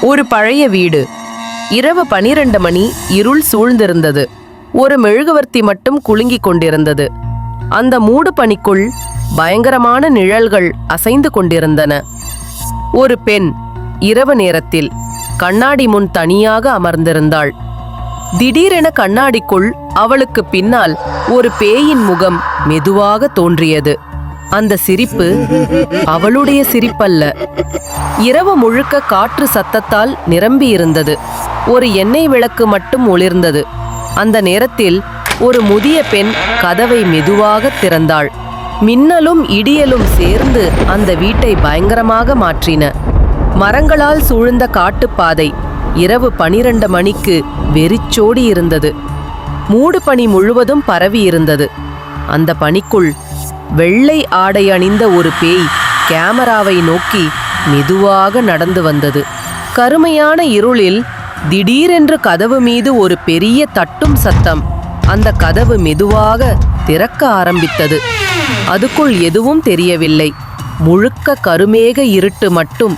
ஒரு பழைய வீடு. இரவு 12 மணி. இருள் சூழ்ந்திருந்தது. ஒரு மெழுகுவர்த்தி மட்டும் குலுங்கிக் கொண்டிருந்தது. அந்த மூடு பனிக்குள் பயங்கரமான நிழல்கள் அசைந்து கொண்டிருந்தன. ஒரு பெண் இரவு நேரத்தில் கண்ணாடி முன் தனியாக அமர்ந்திருந்தாள். திடீரென கண்ணாடிக்குள் அவளுக்கு பின்னால் ஒரு பேயின் முகம் மெதுவாக தோன்றியது. அந்த சிரிப்பு அவளுடைய சிரிப்பல்ல. இரவு முழுக்க காற்று சத்தத்தால் நிரம்பியிருந்தது. ஒரு எண்ணெய் விளக்கு மட்டும் ஒளிர்ந்தது. அந்த நேரத்தில் ஒரு முதிய பெண் கதவை மெதுவாக திறந்தாள். மின்னலும் இடியலும் சேர்ந்து அந்த வீட்டை பயங்கரமாக மாற்றின. மரங்களால் சூழ்ந்த காட்டுப்பாதை இரவு 12 மணிக்கு வெறிச்சோடி இருந்தது. மூடு பனி முழுவதும் பரவி இருந்தது. அந்த பனிக்குள் வெள்ளை ஆடை அணிந்த ஒரு பேய் கேமராவை நோக்கி மெதுவாக நடந்து வந்தது. கருமையான இருளில் திடீரென்று கதவு மீது ஒரு பெரிய தட்டும் சத்தம். அந்த கதவு மெதுவாக திறக்க ஆரம்பித்தது. அதுக்குள் எதுவும் தெரியவில்லை. முழுக்க கருமேக இருட்டு மட்டும்.